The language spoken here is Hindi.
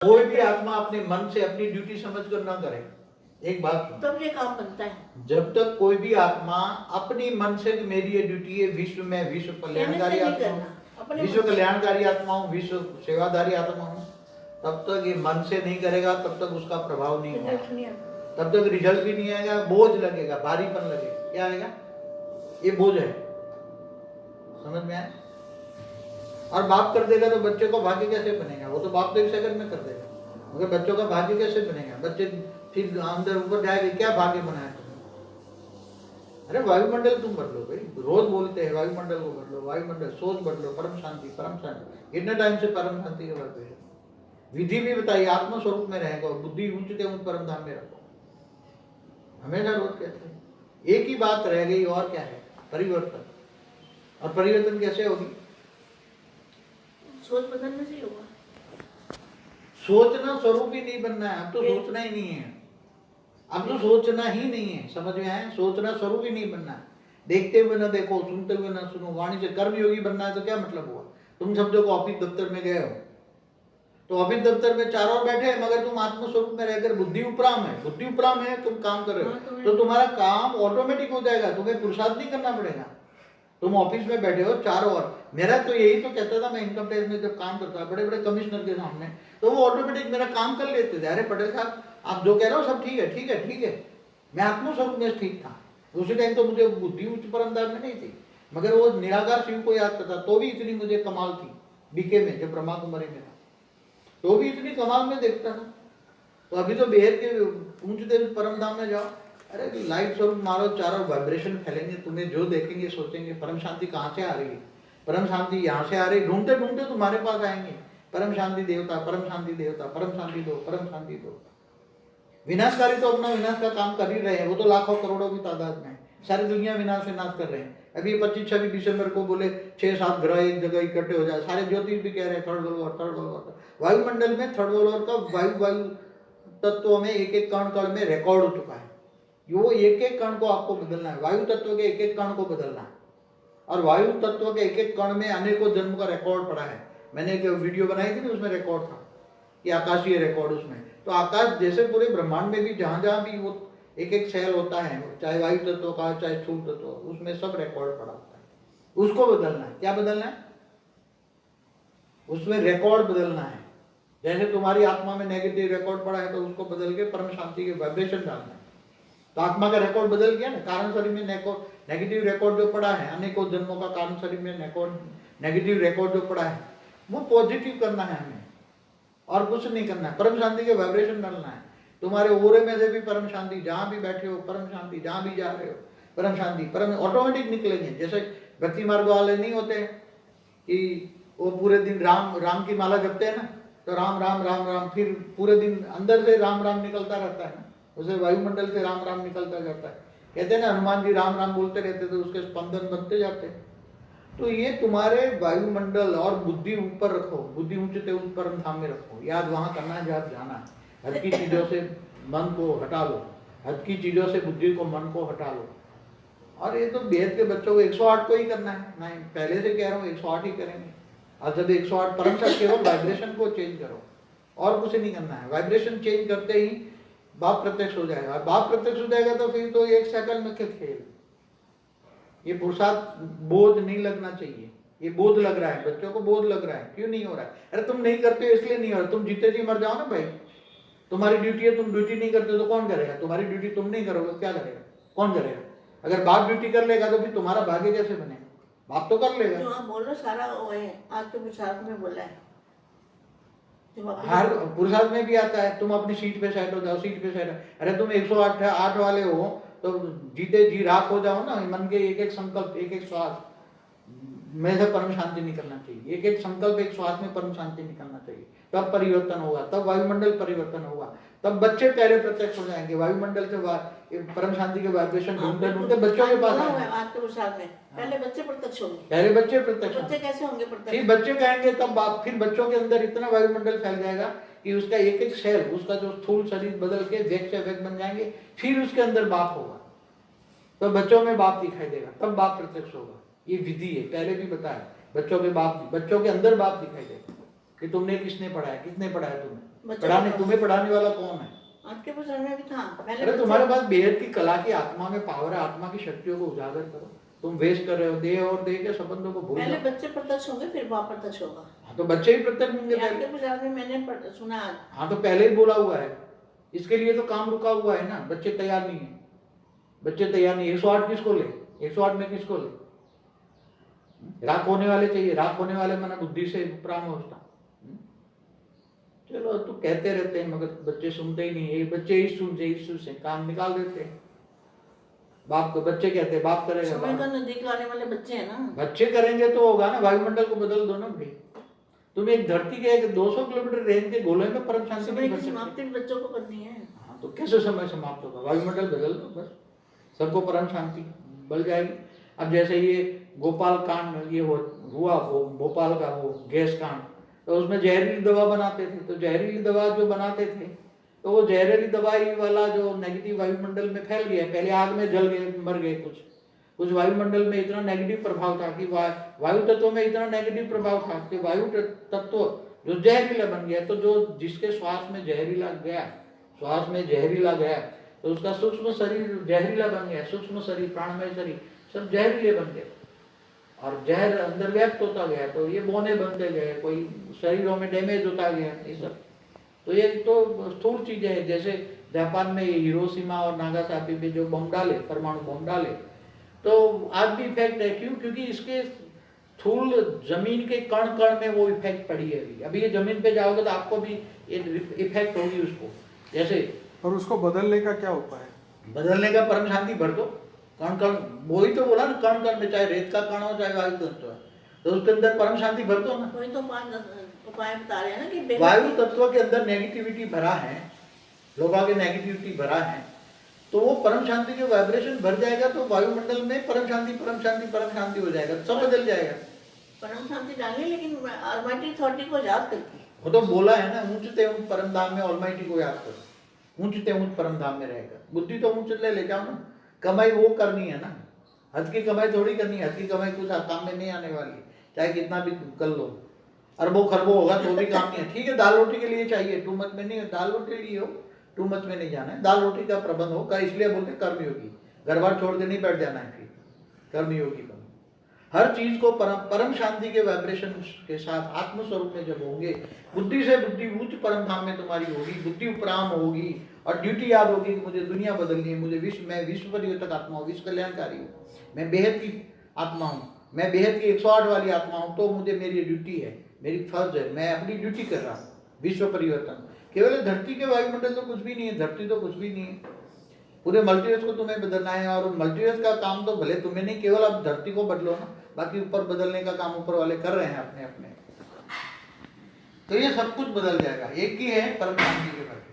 कोई भी आत्मा अपने मन से अपनी ड्यूटी समझकर ना करे। एक बात सुनो, तब ये काम बनता है। जब तक कोई भी आत्मा अपनी मन से कि मेरी ये ड्यूटी है, विश्व में विश्व कल्याणकारी आत्मा हूँ, विश्व कल्याणकारी आत्मा हूँ, विश्व सेवाधारी आत्मा हूँ, तब तक ये मन से नहीं करेगा, तब तक उसका प्रभाव नहीं होगा, तब तक रिजल्ट भी नहीं आएगा, बोझ लगेगा, भारीपन लगेगा। क्या आएगा? ये बोझ है। समझ में आया? और बाप कर देगा तो बच्चे को भाग्य कैसे बनेगा? वो तो बाप तो एक सेकंड में कर देगा, मगर बच्चों का भाग्य कैसे बनेगा? बच्चे फिर अंदर ऊपर जाएंगे, क्या भाग्य बनाया तुमने? अरे वायुमंडल तुम बदलो भाई, रोज बोलते हैं वायुमंडल को बदलो, वायुमंडल, सोच बदलो, परम शांति, परम शांति। इतने टाइम से परम शांति के बात है। विधि भी बताइए, आत्म स्वरूप में रहेगा, बुद्धि ऊंचते ऊंच परम धाम में रखो, हमेशा रोज कहते हैं। एक ही बात रह गई, और क्या है? परिवर्तन। और परिवर्तन कैसे होगी? सोच बदलने से ही होगा। सोचना स्वरूप ही नहीं बनना है, अब तो सोचना ही नहीं है, अब तो सोचना ही नहीं है। समझ में आया? सोचना स्वरूप ही नहीं बनना है। देखते हुए ना देखो, सुनते हुए ना सुनो, वाणी से कर्म योगी बनना है तो क्या मतलब हुआ? तुम समझो को ऑफिस दफ्तर में गए हो, तो ऑफिस दफ्तर में चारों ओर बैठे हैं, मगर तुम आत्म स्वरूप में रहकर बुद्धि उपराम है, बुद्धि उपराम है, तुम काम कर रहे हो, तो तुम्हारा काम ऑटोमेटिक हो जाएगा, तुम्हें पुरुषार्थ नहीं करना पड़ेगा। तुम ऑफिस में बैठे हो चारों ओर, मेरा तो यही तो कहता था, मैं इनकम टैक्स में जब काम करता बड़े बड़े कमिश्नर के सामने, तो वो ऑटोमेटिक मेरा काम कर लेते थे। अरे पटेल साहब, आप जो कह रहे हो सब ठीक है, ठीक है, ठीक है। मैं आत्मस्वरूप में ठीक था उसी टाइम, तो मुझे बुद्धि उच्च परमदार में नहीं थी, मगर वो निराकार शिव को याद करता, तो भी इतनी मुझे कमाल थी। बीके में जब ब्रह्मा कुमारी में था, तो भी इतनी कमाल में देखता था। तो अभी तो बेहद के ऊंचते परम धाम में जाओ, अरे लाइट स्वरूप मारो, चारों वाइब्रेशन फैलेंगे, तुम्हें जो देखेंगे सोचेंगे परम शांति कहाँ से आ रही है, परम शांति यहाँ से आ रही, ढूंढते ढूंढते तुम्हारे पास आएंगे, परम शांति देवता, परम शांति देवता, परम शांति दो, परम शांति दो। विनाशकारी तो अपना विनाश का काम कर ही रहे हैं, वो तो लाखों करोड़ों की तादाद में, सारी दुनिया विनाश विनाश कर रहे हैं। अभी 25-26 दिसंबर को बोले 6-7 ग्रह एक जगह इकट्ठे हो जाए, सारे ज्योतिष भी कह रहे हैं third world war, third world war. वायुमंडल में थर्ड वर्ल्ड वॉर का वायु तत्वों में एक एक कण कण में रिकॉर्ड हो चुका है। वो एक एक कण को आपको बदलना है, वायु तत्व के एक एक कण को बदलना है, और वायु तत्व के एक एक कण में अनेकों जन्म का रिकॉर्ड पड़ा है। मैंने एक वीडियो बनाई थी ना, उसमें रिकॉर्ड था कि आकाशीय रिकॉर्ड उसमें, तो आकाश जैसे पूरे ब्रह्मांड में भी जहां जहां भी वो एक एक सेल होता है, चाहे वायु तत्व का चाहे स्थूल तत्व, उसमें सब रिकॉर्ड पड़ा होता है। उसको बदलना है। क्या बदलना है? उसमें रिकॉर्ड बदलना है। जैसे तुम्हारी आत्मा में नेगेटिव रिकॉर्ड पड़ा है, तो उसको बदल के परम शांति के वाइब्रेशन डालना है। तो आत्मा का रिकॉर्ड बदल गया ना, कारण शरीर में नेगेटिव रिकॉर्ड जो पड़ा है, अनेकों जन्मों का कारण शरीर में नेगेटिव रिकॉर्ड जो पड़ा है, वो पॉजिटिव करना है हमें, और कुछ नहीं करना है। परम शांति के वाइब्रेशन डालना है। तुम्हारे ओरे में से भी परम शांति, जहां भी बैठे हो परम शांति, जहां भी जा रहे हो परम शांति, परम ऑटोमेटिक निकलेंगे। जैसे भक्ति मार्ग वाले नहीं होते कि वो पूरे दिन राम राम की माला जपते हैं ना, तो राम राम राम राम, फिर पूरे दिन अंदर से राम राम निकलता रहता है ना, उसे वायुमंडल से राम राम निकलता जाता है। कहते हैं ना, हनुमान जी राम राम बोलते रहते तो उसके स्पंदन बनते जाते हैं। तो ये तुम्हारे वायुमंडल और बुद्धि ऊपर रखो, बुद्धि ऊंचते उच्च परम धाम में रखो, याद वहां करना है जहाँ जाना है। हर की चीजों से मन को हटा लो, हर की चीजों से बुद्धि को मन को हटा लो। और ये तो बेहद के बच्चों को 108 को ही करना है, नहीं पहले से कह रहा हूँ 108 ही करेंगे। और जब 108 परम से केवल वाइब्रेशन को चेंज करो, और कुछ नहीं करना है। वाइब्रेशन चेंज करते ही बाप प्रत्यक्ष हो जाएगा, और बाप प्रत्यक्ष हो जाएगा तो फिर तो एक सेकंड में खेल। ये पुरुषार्थ बोध नहीं लगना चाहिए, ये बोध लग रहा है, बच्चों को बोध लग रहा है, क्यों नहीं हो रहा है? अरे तुम नहीं करते हो इसलिए नहीं हो रहा, तुम जीते जी मर जाओ ना भाई। तुम्हारी ड्यूटी है, तुम ड्यूटी नहीं करते तो कौन करेगा? तुम्हारी ड्यूटी तुम नहीं करोगे, क्या करेगा? कौन करेगा? अगर बाप ड्यूटी कर लेगा तो फिर तुम्हारा भाग्य कैसे बनेगा? बाप तो कर लेगा। जो आप बोल रहे सारा वो है, आज के पुरुषार्थ में बोला है, हर पुरुषार्थ में भी आता है, तुम अपनी सीट पे सेट हो जाओ, सीट पे सेट। अरे तुम 108 वाले हो तो जीते जी राख हो जाओ ना। मन के एक एक संकल्प, एक एक श्वास में से परम शांति निकलना चाहिए, एक एक संकल्प, एक श्वास में परम शांति निकलना चाहिए, तब परिवर्तन होगा, तब वायुमंडल परिवर्तन होगा, तब बच्चे पहले प्रत्यक्ष हो जाएंगे। वायुमंडल से परम शांति के वाइब्रेशन ढूंढते ढूंढते बच्चों के पास आएंगे। पहले बच्चे प्रत्यक्ष होंगे, पहले बच्चे प्रत्यक्ष, बच्चे कैसे होंगे प्रत्यक्ष? फिर बच्चे कहेंगे, तब बाप, फिर बच्चों के अंदर इतना वायुमंडल फैल जाएगा कि उसका एक एक सेल, उसका जो स्थूल शरीर बदल के व्यक्त से व्यक्त बन जाएंगे, फिर उसके अंदर बाप होगा, तो बच्चों में बाप दिखाई देगा, तब बाप प्रत्यक्ष होगा। ये विधि है, पहले भी बताया, बच्चों के बाप, बच्चों के अंदर बाप दिखाई देगा। कि तुमने किसने पढ़ाया, किसने पढ़ाया तुम्हें, बच्चे पढ़ाने को- तुम्हें पढ़ाने वाला कौन है? आपके प्रचार में भी था पहले अरे बच्चे- तुम्हारे पास बेहद की कला की आत्मा में पावर है, आत्मा की शक्तियों को उजागर करो। तुम वेस्ट कर रहे हो, देह और देह के संबंधों को भूल पहले जाओ। बच्चे प्रत्यक्ष होंगे फिर बाप प्रत्यक्ष होगा। हाँ तो बच्चे ही प्रत्यक्ष होंगे ये पहले। आपके प्रचार में मैंने सुना। हाँ तो पहले ही बोला हुआ है, इसके लिए तो काम रुका हुआ है ना। बच्चे तैयार नहीं है, बच्चे तैयार नहीं। 108 किसको ले, 108 में किसको ले? राख होने वाले चाहिए, राख होने वाले माना बुद्धि से परामर्श। चलो तो कहते रहते हैं मगर बच्चे सुनते ही नहीं है। बच्चे ईश्वर से काम निकाल देते हैं। बाप को बच्चे कहते हैं, बाप करेगा, समय का बाप। नजदीक आने वाले बच्चे हैं ना। बच्चे करेंगे तो होगा ना। वायुमंडल को बदल दो ना भाई। तुम एक धरती के एक 200 किलोमीटर रेंज के गोले में परम शांति समय नहीं की कर सकते। समाप्ति भी बच्चों को करनी है। हाँ तो कैसे समय समाप्त होगा? वायुमंडल बदल दो बस, सबको परम शांति बल जाएगी। अब जैसे ये गोपाल कांड ये हुआ वो भोपाल का वो गैस कांड, तो उसमें जहरीली दवा बनाते थे। तो जहरीली दवा जो बनाते थे तो वो जहरीली दवाई वाला जो नेगेटिव वायुमंडल में फैल गया। पहले आग में जल गए, मर गए कुछ वायुमंडल में इतना नेगेटिव प्रभाव था कि वायु तत्व में इतना नेगेटिव प्रभाव था कि वायु तत्व जो जहरीला बन गया। तो जो जिसके श्वास में जहरीला गया, श्वास में जहरीला गया तो उसका सूक्ष्म शरीर जहरीला बन गया। सूक्ष्म शरीर, प्राणमय शरीर सब जहरीले बन गए और जहर अंदर व्यक्त होता गया। तो ये बोने बनते गए, कोई शरीरों में डैमेज होता गया। ये सब तो ये तो स्थूल चीजें हैं। जैसे जापान में हिरोशिमा और नागासाकी पे जो बम डाले, परमाणु बम डाले, तो आज भी इफेक्ट है। क्यों? क्योंकि इसके स्थूल जमीन के कण कण में वो इफेक्ट पड़ी है। अभी ये जमीन पे जाओगे तो आपको भी इफेक्ट होगी उसको। जैसे और उसको बदलने का क्या उपाय है? बदलने का परम शांति भर दो। कण कण, वही तो बोला ना, कण कण में चाहे रेत का कण हो चाहे वायु तत्व है, तो उसके अंदर परम शांति भर दो ना। वही तो 5 उपाय बता रहे हैं ना कि बेहद- वायु तत्व के अंदर नेगेटिविटी भरा है, लोगों के नेगेटिविटी भरा है, तो वो परम शांति के वाइब्रेशन भर जाएगा तो वायुमंडल में परम शांति परम शांति परम शांति हो जाएगा, सब बदल जाएगा। परम शांति डालनी, लेकिन ऑलमाइटी अथॉरिटी को याद करके। वो तो बोला है ना, ऊंचते ऊंच परम धाम में ऑलमाइटी को याद करो, ऊंचते ऊंच परम धाम में रहेगा। बुद्धि तो ऊंच ले जाओ ना, कमाई वो करनी है ना। हद की कमाई थोड़ी करनी है, हद की कमाई कुछ काम में नहीं आने वाली, चाहे कितना भी कर लो। अरबों खरबों होगा तो भी काम नहीं है। ठीक है, दाल रोटी के लिए चाहिए, टू मच में नहीं, दाल रोटी के लिए हो, टू मच में नहीं जाना है। दाल रोटी का प्रबंध हो, इसलिए बोलते कर्मयोगी, घर बार छोड़ के नहीं बैठ जाना है। फिर कर्मयोगी बनो। हर चीज को परम शांति के वाइब्रेशन के साथ आत्मस्वरूप में जब होंगे, बुद्धि से बुद्धि उच्च परम धाम में तुम्हारी होगी, बुद्धि उपराम होगी और ड्यूटी याद होगी कि मुझे दुनिया बदलनी है, मुझे मैं विश्व परिवर्तक आत्मा हूँ, विश्व कल्याणकारी हूँ, मैं बेहद की आत्मा हूँ, मैं बेहद की 108 वाली आत्मा हूँ, तो मुझे मेरी ड्यूटी है, मेरी फर्ज है, मैं अपनी ड्यूटी कर रहा हूँ। विश्व परिवर्तन केवल धरती के वायुमंडल तो कुछ भी नहीं है, धरती तो कुछ भी नहीं है। पूरे मल्टीवर्स को तुम्हें बदलना है और मल्टीवर्स का काम तो भले तुम्हें नहीं, केवल अब धरती को बदलो ना, बाकी ऊपर बदलने का काम ऊपर वाले कर रहे हैं अपने अपने। तो ये सब कुछ बदल जाएगा। एक ही है परम शांति के बारे में।